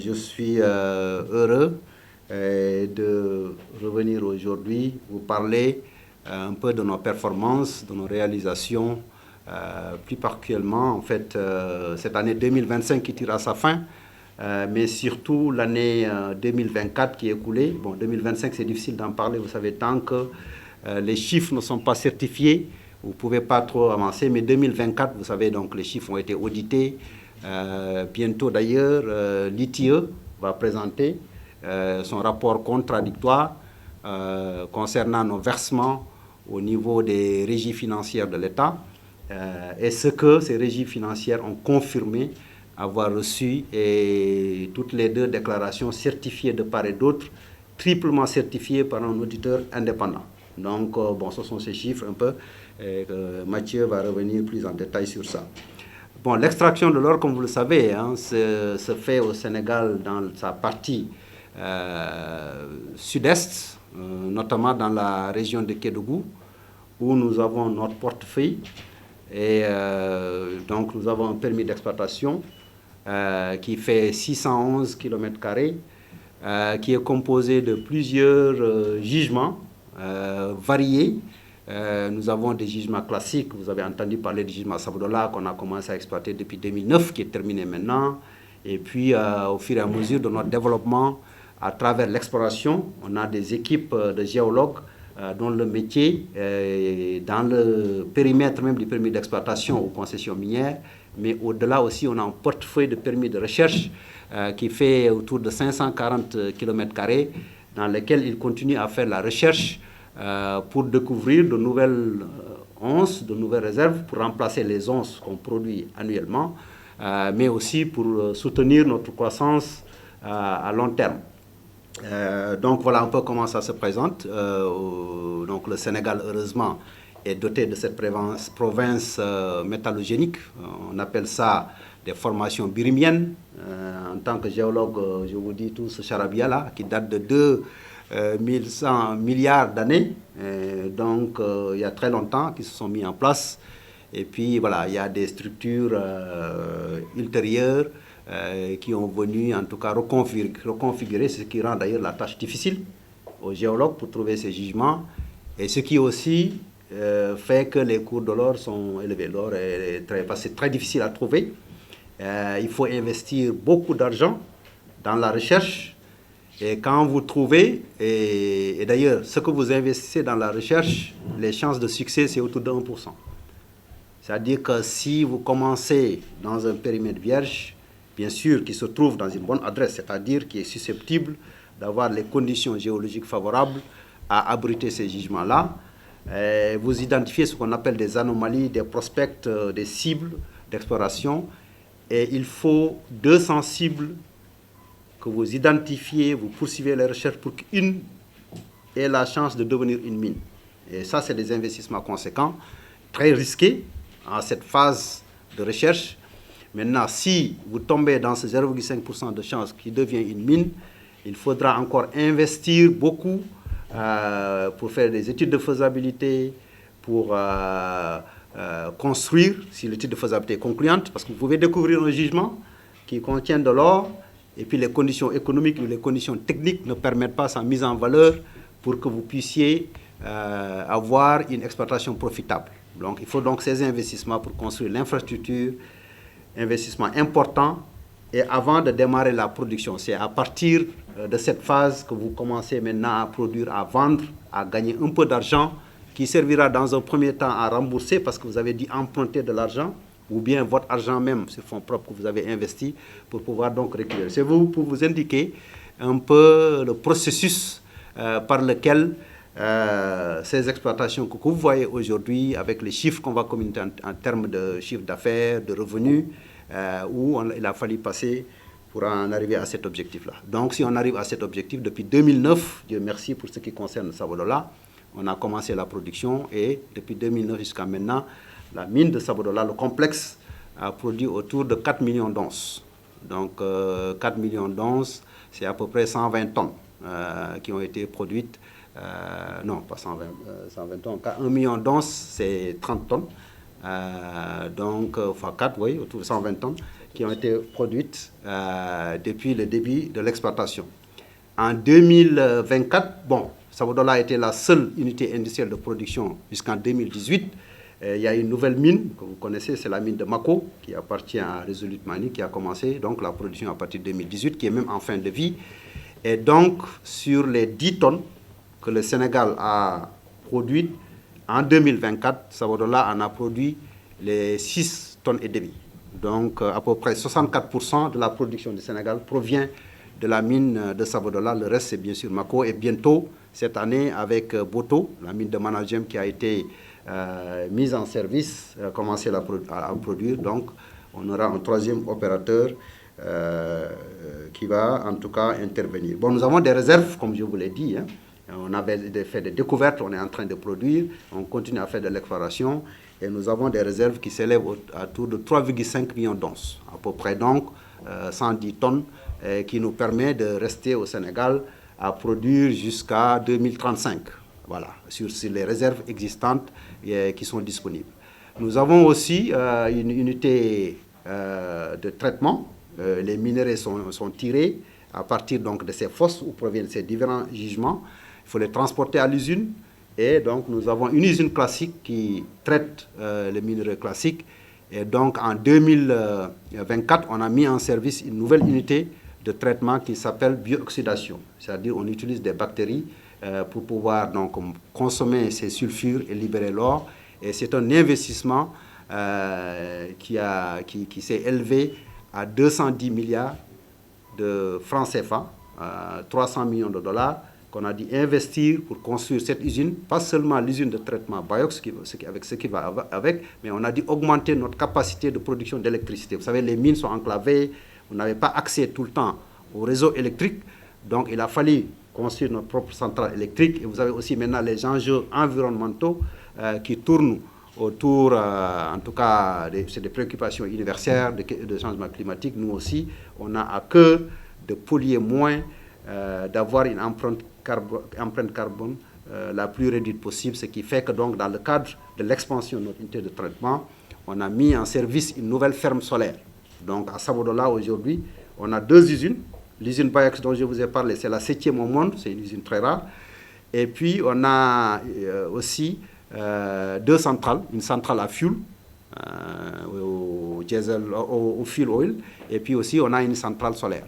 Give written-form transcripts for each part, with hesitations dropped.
Je suis heureux de revenir aujourd'hui vous parler un peu de nos performances, de nos réalisations, plus particulièrement en fait cette année 2025 qui tire à sa fin, mais surtout l'année 2024 qui est écoulée. Bon, 2025 c'est difficile d'en parler, vous savez, tant que les chiffres ne sont pas certifiés, vous ne pouvez pas trop avancer, mais 2024, vous savez, donc les chiffres ont été audités. Bientôt d'ailleurs, l'ITIE va présenter son rapport contradictoire concernant nos versements au niveau des régies financières de l'État et ce que ces régies financières ont confirmé avoir reçu, et toutes les deux déclarations certifiées de part et d'autre, triplement certifiées par un auditeur indépendant. Donc, bon, ce sont ces chiffres un peu. Mathieu va revenir plus en détail sur ça. Bon, l'extraction de l'or, comme vous le savez, hein, se fait au Sénégal dans sa partie sud-est, notamment dans la région de Kédougou, où nous avons notre portefeuille. Et donc, nous avons un permis d'exploitation qui fait 611 km², qui est composé de plusieurs gisements variés. Nous avons des gisements classiques. Vous avez entendu parler du gisement Sabodala qu'on a commencé à exploiter depuis 2009, qui est terminé maintenant. Et puis, au fur et à mesure de notre développement, à travers l'exploration, on a des équipes de géologues dont le métier est dans le périmètre même du permis d'exploitation aux concessions minières. Mais au-delà aussi, on a un portefeuille de permis de recherche qui fait autour de 540 km², dans lequel ils continuent à faire la recherche pour découvrir de nouvelles onces, de nouvelles réserves, pour remplacer les onces qu'on produit annuellement, mais aussi pour soutenir notre croissance à long terme. Donc voilà un peu comment ça se présente. Donc le Sénégal, heureusement, est doté de cette province métallogénique. On appelle ça des formations birimiennes. En tant que géologue, je vous dis tout ce charabia-là, qui date de 2100 milliards d'années, donc il y a très longtemps, qui se sont mis en place. Et puis voilà, il y a des structures ultérieures qui ont venu en tout cas reconfigurer, ce qui rend d'ailleurs la tâche difficile aux géologues pour trouver ces gisements, et ce qui aussi fait que les cours de l'or sont élevés. L'or c'est très difficile à trouver. Il faut investir beaucoup d'argent dans la recherche. Et quand vous trouvez, et d'ailleurs, ce que vous investissez dans la recherche, les chances de succès, c'est autour de 1%. C'est-à-dire que si vous commencez dans un périmètre vierge, bien sûr, qui se trouve dans une bonne adresse, c'est-à-dire qui est susceptible d'avoir les conditions géologiques favorables à abriter ces gisements-là, vous identifiez ce qu'on appelle des anomalies, des prospects, des cibles d'exploration, et il faut 200 cibles que vous identifiez, vous poursuivez les recherches pour qu'une ait la chance de devenir une mine. Et ça, c'est des investissements conséquents, très risqués en cette phase de recherche. Maintenant, si vous tombez dans ce 0,5% de chance qui devient une mine, il faudra encore investir beaucoup pour faire des études de faisabilité, pour construire, si l'étude de faisabilité est concluante, parce que vous pouvez découvrir un gisement qui contient de l'or, et puis les conditions économiques ou les conditions techniques ne permettent pas sa mise en valeur pour que vous puissiez avoir une exploitation profitable. Donc, il faut donc ces investissements pour construire l'infrastructure, investissement important, et avant de démarrer la production. C'est à partir de cette phase que vous commencez maintenant à produire, à vendre, à gagner un peu d'argent qui servira dans un premier temps à rembourser parce que vous avez dû emprunter de l'argent, ou bien votre argent même sur fonds propres que vous avez investi pour pouvoir donc récupérer. C'est pour vous indiquer un peu le processus par lequel ces exploitations que vous voyez aujourd'hui, avec les chiffres qu'on va communiquer en termes de chiffre d'affaires, de revenus, où il a fallu passer pour en arriver à cet objectif-là. Donc si on arrive à cet objectif, depuis 2009, Dieu merci pour ce qui concerne Sabodala, on a commencé la production, et depuis 2009 jusqu'à maintenant, la mine de Sabodala, le complexe, a produit autour de 4 millions d'onces. Donc 4 millions d'onces, c'est à peu près 120 tonnes qui ont été produites. Non, pas 120 tonnes. 1 million d'onces, c'est 30 tonnes. donc x4, oui, autour de 120 tonnes, qui ont été produites depuis le début de l'exploitation. En 2024, bon, Sabodala a été la seule unité industrielle de production jusqu'en 2018. Il y a une nouvelle mine que vous connaissez, c'est la mine de Mako, qui appartient à Resolute Mining, qui a commencé donc la production à partir de 2018, qui est même en fin de vie. Et donc, sur les 10 tonnes que le Sénégal a produites, en 2024, Sabodala en a produit les 6 tonnes et demie. Donc, à peu près 64% de la production du Sénégal provient de la mine de Sabodala. Le reste, c'est bien sûr Mako. Et bientôt, cette année, avec Boto, la mine de Managem qui a été mise en service, commencer à produire. Donc, on aura un troisième opérateur qui va en tout cas intervenir. Bon, nous avons des réserves, comme je vous l'ai dit. Hein. On avait fait des découvertes, on est en train de produire, on continue à faire de l'exploration et nous avons des réserves qui s'élèvent à autour de 3,5 millions d'onces, à peu près donc 110 tonnes, qui nous permet de rester au Sénégal à produire jusqu'à 2035, voilà, sur les réserves existantes qui sont disponibles. Nous avons aussi une unité de traitement. Les minéraux sont tirés à partir donc de ces fosses où proviennent ces différents gisements. Il faut les transporter à l'usine. Et donc, nous avons une usine classique qui traite les minéraux classiques. Et donc, en 2024, on a mis en service une nouvelle unité de traitement qui s'appelle bioxydation. C'est-à-dire on utilise des bactéries pour pouvoir donc consommer ces sulfures et libérer l'or. Et c'est un investissement qui s'est élevé à 210 milliards de francs CFA, 300 millions de dollars, qu'on a dû investir pour construire cette usine, pas seulement l'usine de traitement Biox, avec ce qui va avec, mais on a dû augmenter notre capacité de production d'électricité. Vous savez, les mines sont enclavées, vous n'avez pas accès tout le temps au réseau électrique, donc il a fallu construire notre propre centrale électrique. Et vous avez aussi maintenant les enjeux environnementaux qui tournent autour, en tout cas, c'est des préoccupations universelles de changement climatique. Nous aussi, on a à cœur de polluer moins, d'avoir une empreinte carbone la plus réduite possible, ce qui fait que donc dans le cadre de l'expansion de notre unité de traitement, on a mis en service une nouvelle ferme solaire. Donc à Sabodala aujourd'hui, on a 2 usines. L'usine Biox dont je vous ai parlé, c'est la 7e au monde, c'est une usine très rare. Et puis on a aussi 2 centrales, une centrale à fuel, au diesel, au fuel oil, et puis aussi on a une centrale solaire.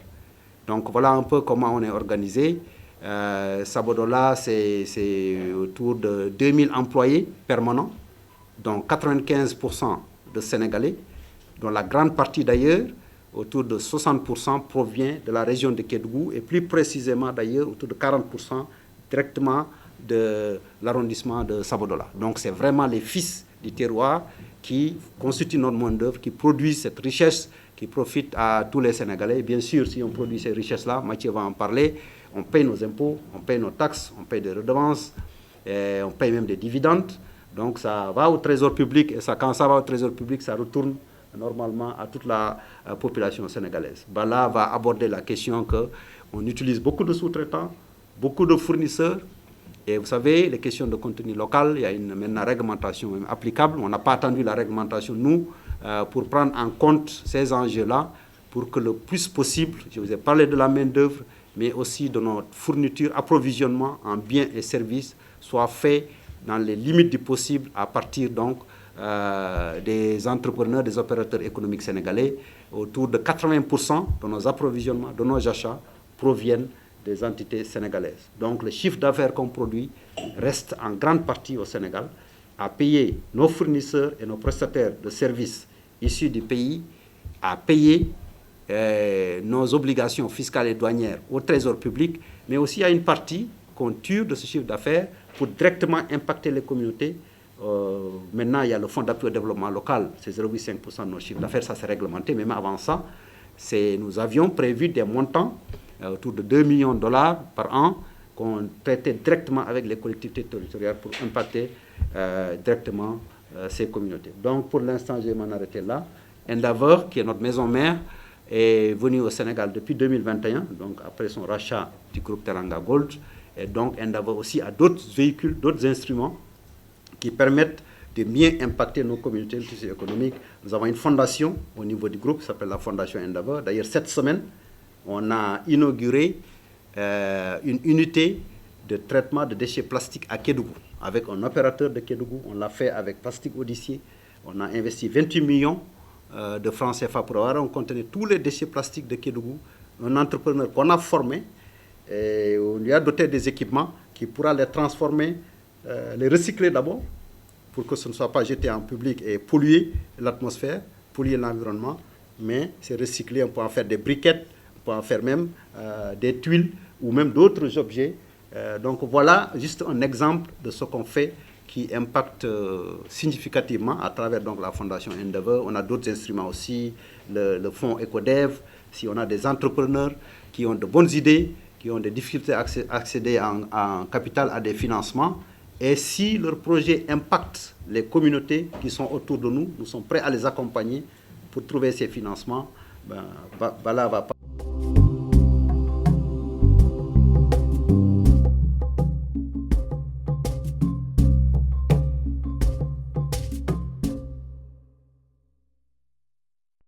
Donc voilà un peu comment on est organisé. Sabodala, c'est autour de 2000 employés permanents, dont 95% de Sénégalais, dont la grande partie d'ailleurs, autour de 60% provient de la région de Kédougou, et plus précisément d'ailleurs, autour de 40% directement de l'arrondissement de Sabodala. Donc c'est vraiment les fils du terroir qui constituent notre main-d'œuvre, qui produisent cette richesse qui profite à tous les Sénégalais. Bien sûr, si on produit ces richesses-là, Mathieu va en parler, on paye nos impôts, on paye nos taxes, on paye des redevances, et on paye même des dividendes. Donc ça va au trésor public, et ça, quand ça va au trésor public, ça retourne normalement à toute la population sénégalaise. Bala va aborder la question qu'on utilise beaucoup de sous-traitants, beaucoup de fournisseurs, et vous savez, les questions de contenu local, il y a maintenant réglementation même applicable. On n'a pas attendu la réglementation, nous, pour prendre en compte ces enjeux-là, pour que le plus possible, je vous ai parlé de la main-d'œuvre, mais aussi de notre fourniture, approvisionnement en biens et services, soit fait dans les limites du possible à partir donc des entrepreneurs, des opérateurs économiques sénégalais. Autour de 80% de nos approvisionnements, de nos achats proviennent des entités sénégalaises. Donc le chiffre d'affaires qu'on produit reste en grande partie au Sénégal, à payer nos fournisseurs et nos prestataires de services issus du pays, à payer nos obligations fiscales et douanières au trésor public, mais aussi à une partie qu'on tire de ce chiffre d'affaires pour directement impacter les communautés. Maintenant, il y a le fonds d'appui au développement local, c'est 0,5% de nos chiffres d'affaires, ça c'est réglementé, mais même avant ça, nous avions prévu des montants autour de 2 millions de dollars par an qu'on traitait directement avec les collectivités territoriales pour impacter directement ces communautés. Donc pour l'instant, je vais m'en arrêter là. Endeavour, qui est notre maison mère, est venu au Sénégal depuis 2021, donc après son rachat du groupe Teranga Gold. Et donc Endeavour aussi a d'autres véhicules, d'autres instruments qui permettent de bien impacter nos communautés, le tissu économique. Nous avons une fondation au niveau du groupe qui s'appelle la Fondation Endeavour. D'ailleurs, cette semaine, on a inauguré une unité de traitement de déchets plastiques à Kédougou, avec un opérateur de Kédougou. On l'a fait avec Plastique Odyssée. On a investi 28 millions de francs CFA pour avoir un conteneur tous les déchets plastiques de Kédougou. Un entrepreneur qu'on a formé, et on lui a doté des équipements qui pourra les transformer, les recycler d'abord, pour que ce ne soit pas jeté en public et polluer l'atmosphère, polluer l'environnement, mais c'est recyclé, on peut en faire des briquettes, on peut en faire même des tuiles ou même d'autres objets. Donc voilà juste un exemple de ce qu'on fait qui impacte significativement à travers donc, la Fondation Endeavour. On a d'autres instruments aussi, le fonds EcoDev, si on a des entrepreneurs qui ont de bonnes idées, qui ont des difficultés à accéder en capital à des financements, et si leur projet impacte les communautés qui sont autour de nous, nous sommes prêts à les accompagner pour trouver ces financements. Bala va